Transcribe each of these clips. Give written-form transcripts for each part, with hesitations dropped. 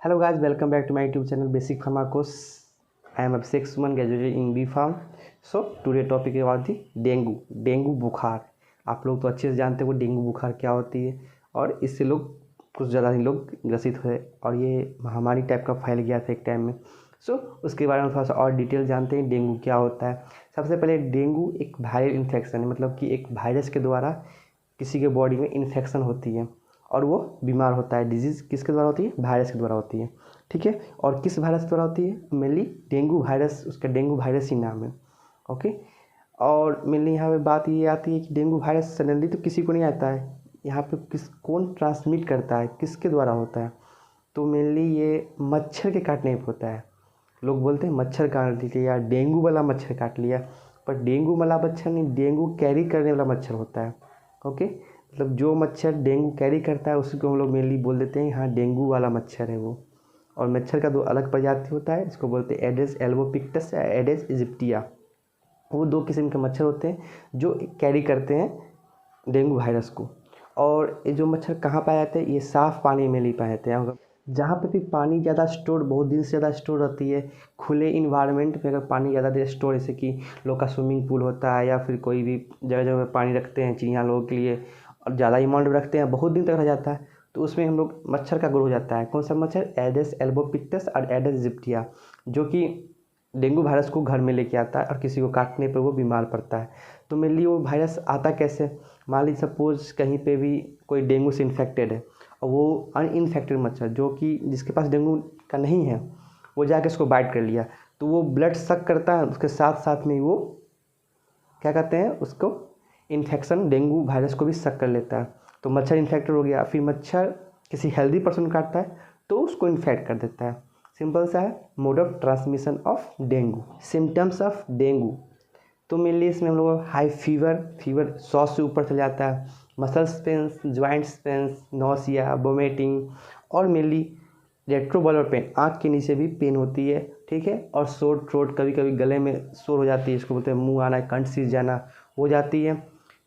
Hello guys, welcome back to my YouTube channel Basic Pharmacos. I am Abhishek Suman, graduated in B Farm. So today topic is about the dengue बुखार। आप लोग तो अच्छे से जानते हो dengue बुखार क्या होती है और इससे लोग कुछ ज़्यादा ही लोग ग्रसित हुए और ये महामारी टाइप का फैल गया था एक टाइम में। उसके बारे में थोड़ा सा और डिटेल जानते हैं डेंगू क्या होता है। सबसे पहले डेंगू एक वायरल इन्फेक्शन है, मतलब कि एक वायरस के द्वारा किसी के बॉडी में इन्फेक्शन होती है और वो बीमार होता है। डिजीज़ किसके द्वारा होती है? वायरस के द्वारा होती है, ठीक है। और किस वायरस के द्वारा होती है? मेनली डेंगू वायरस, उसका डेंगू वायरस ही नाम है, ओके। और मेनली यहाँ पे बात ये आती है कि डेंगू वायरस सडनली तो किसी को नहीं आता है, यहाँ पे कौन ट्रांसमिट करता है, किसके द्वारा होता है? तो मेनली ये मच्छर के काटने पर होता है। लोग बोलते हैं मच्छर काट लिया, डेंगू वाला मच्छर काट लिया, पर डेंगू वाला मच्छर नहीं, डेंगू कैरी करने वाला मच्छर होता है, ओके। मतलब जो मच्छर डेंगू कैरी करता है उसी को हम लोग मेनली बोल देते हैं हाँ डेंगू वाला मच्छर है वो। और मच्छर का दो अलग प्रजाति होता है, इसको बोलते हैं एडेस एल्बोपिक्टस या एडेस इजिप्टिया। वो दो किस्म के मच्छर होते हैं जो कैरी करते हैं डेंगू वायरस को। और ये जो मच्छर कहाँ पाए जाते हैं? ये साफ़ पानी में नहीं पाए जाते हैं। जहाँ पे भी पानी ज़्यादा स्टोर, बहुत दिन से ज़्यादा स्टोर रहती है, खुले इन्वायरमेंट में अगर पानी ज़्यादा देर स्टोर, जैसे कि लोग का स्विमिंग पूल होता है या फिर कोई भी जगह जगह पानी रखते हैं चिड़िया लोगों के लिए और ज़्यादा अमाउंट में रखते हैं, बहुत दिन तक रह जाता है, तो उसमें हम लोग मच्छर का ग्रो हो जाता है। कौन सा मच्छर? एडेस एल्बोपिक्टस और एडेस इजिप्टिया, जो कि डेंगू वायरस को घर में लेके आता है और किसी को काटने पर वो बीमार पड़ता है। तो मेनली वो वायरस आता कैसे? मान लीजिए सपोज कहीं पे भी कोई डेंगू से इन्फेक्टेड है और वो अनइन्फेक्टेड मच्छर जो कि जिसके पास डेंगू का नहीं है वो जाके उसको बाइट कर लिया, तो वो ब्लड सक करता है, उसके साथ साथ में वो क्या कहते हैं उसको इन्फेक्शन डेंगू वायरस को भी सक कर लेता है। तो मच्छर इन्फेक्टेड हो गया, फिर मच्छर किसी हेल्दी पर्सन को काटता है तो उसको इन्फेक्ट कर देता है। सिंपल सा है mode of transmission of dengue. Symptoms of dengue, तो मेनली इसमें हम लोग हाई फीवर 100 से ऊपर चले जाता है, muscles pains, joints pains, nausea, vomiting और मेनली रेट्रोबलर पेन, आँख के नीचे भी पेन होती है, ठीक है। और शोर थ्रोट, कभी कभी गले में शोर हो जाती है, इसको बोलते हैं मुंह आना, कंठ सीज जाना हो जाती है,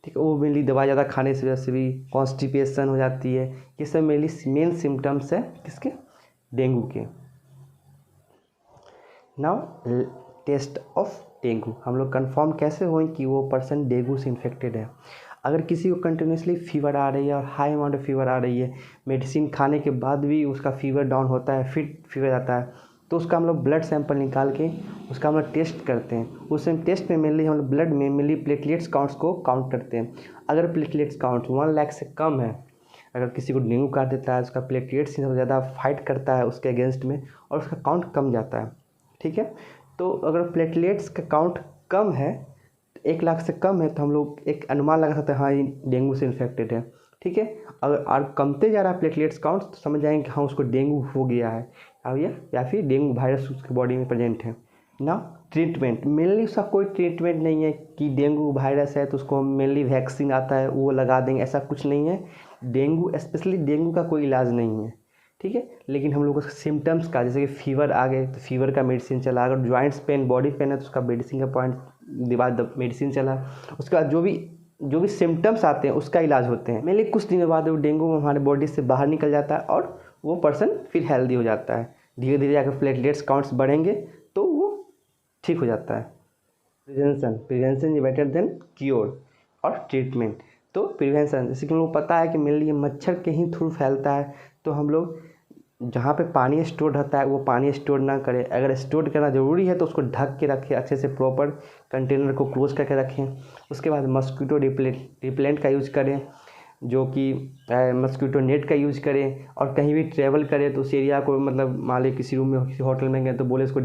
ठीक है। वो मेनली दवा ज़्यादा खाने से वजह से भी कॉन्स्टिपेशन हो जाती है। ये सब मेनली मेन सिम्टम्स है किसके? डेंगू के। नाउ टेस्ट ऑफ डेंगू, हम लोग कंफर्म कैसे हों कि वो पर्सन डेंगू से इन्फेक्टेड है? अगर किसी को कंटिन्यूसली फीवर आ रही है और हाई अमाउंट ऑफ फीवर आ रही है, मेडिसिन खाने के बाद भी उसका फीवर डाउन होता है, फिर फीवर आता है, तो उसका हम लोग ब्लड सैंपल निकाल के उसका हम लोग टेस्ट करते हैं। उस टेस्ट में मेनली हम लोग ब्लड में मेनली प्लेटलेट्स काउंट्स को काउंट करते हैं। अगर प्लेटलेट्स काउंट 1 लाख से कम है, अगर किसी को डेंगू काट देता है, उसका प्लेटलेट्स ज़्यादा फाइट करता है उसके अगेंस्ट में और उसका काउंट कम जाता है, ठीक है। तो अगर प्लेटलेट्स का काउंट कम है, 1 लाख से कम है, तो हम लोग एक अनुमान लगा सकते हैं हाँ ये डेंगू से इन्फेक्टेड है, ठीक है। अगर और कमते जा रहा है प्लेटलेट्स काउंट तो समझ जाएंगे कि हाँ उसको डेंगू हो गया है या फिर डेंगू वायरस उसके बॉडी में प्रेजेंट है ना। ट्रीटमेंट, मेनली उसका कोई ट्रीटमेंट नहीं है कि डेंगू वायरस है तो उसको मेनली वैक्सीन आता है वो लगा देंगे, ऐसा कुछ नहीं है। डेंगू स्पेशली डेंगू का कोई इलाज नहीं है, ठीक है। लेकिन हम लोग को सिम्टम्स का, जैसे कि फीवर आ गए तो फीवर का मेडिसिन चला, अगर जॉइंट्स पेन, बॉडी पेन है तो उसका मेडिसिन का पॉइंट दिमाग मेडिसिन चला, उसके बाद जो भी सिम्टम्स आते हैं उसका इलाज होते हैं। मेनली कुछ दिनों बाद वो डेंगू हमारे बॉडी से बाहर निकल जाता है और वो पर्सन फिर हेल्दी हो जाता है। धीरे धीरे अगर प्लेटलेट्स काउंट्स बढ़ेंगे तो वो ठीक हो जाता है। Prevention is better than cure और ट्रीटमेंट। तो प्रिवेंशन, जैसे कि हम लोग पता है कि मेनली मच्छर के ही थ्रू फैलता है, तो हम लोग जहाँ पे पानी स्टोर रहता है वो पानी स्टोर ना करें। अगर स्टोर करना ज़रूरी है तो उसको ढक के रखें, अच्छे से प्रॉपर कंटेनर को क्लोज करके रखें। उसके बाद मस्कीटो रिपेलेंट का यूज़ करें, जो कि मस्कीटो नेट का यूज़ करें। और कहीं भी ट्रैवल करें तो उस एरिया को, मतलब मान लीजिए किसी रूम में किसी होटल में गए तो बोले इसको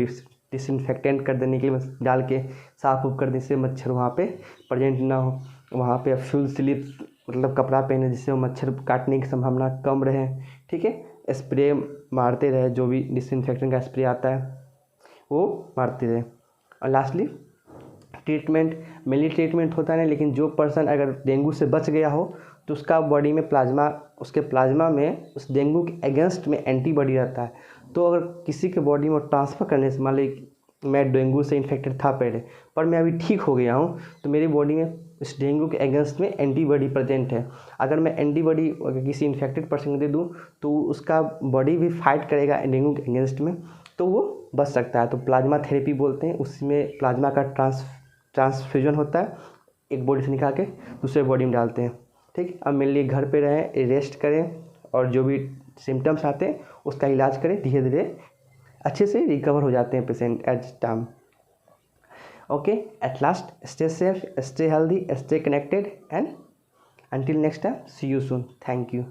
डिसइंफेक्टेंट कर देने के लिए डाल के साफ उफ कर देने से मच्छर वहाँ पे प्रेजेंट ना हो। वहाँ पे फुल स्लीव मतलब कपड़ा पहने जिससे वो मच्छर काटने की संभावना कम रहे, ठीक है। स्प्रे मारते रहे, जो भी डिसइंफेक्टेंट का स्प्रे आता है वो मारते रहे। और लास्टली ट्रीटमेंट, मेनली ट्रीटमेंट होता है, लेकिन जो पर्सन अगर डेंगू से बच गया हो तो उसका बॉडी में उसके प्लाज्मा में उस डेंगू के अगेंस्ट में एंटीबॉडी रहता है। तो अगर किसी के बॉडी में ट्रांसफ़र करने से, मान लीजिए मैं डेंगू से इन्फेक्टेड था पहले पर मैं अभी ठीक हो गया हूँ, तो मेरी बॉडी में इस डेंगू के अगेंस्ट में एंटीबॉडी प्रेजेंट है। अगर मैं एंटीबॉडी किसी इन्फेक्टेड पर्सन को दे दूँ तो उसका बॉडी भी फाइट करेगा डेंगू के अगेंस्ट में, तो वो बच सकता है। तो प्लाज्मा थेरेपी बोलते हैं, उसमें प्लाज्मा का ट्रांसफ्यूजन होता है, एक बॉडी से निकाल के दूसरे बॉडी में डालते हैं। ठीक, अब मेरे लिए घर पे रहें, रेस्ट करें और जो भी सिम्टम्स आते हैं उसका इलाज करें, धीरे धीरे अच्छे से रिकवर हो जाते हैं patient at time. Okay, at last stay safe, stay healthy, stay connected and until next time, see you soon. Thank you.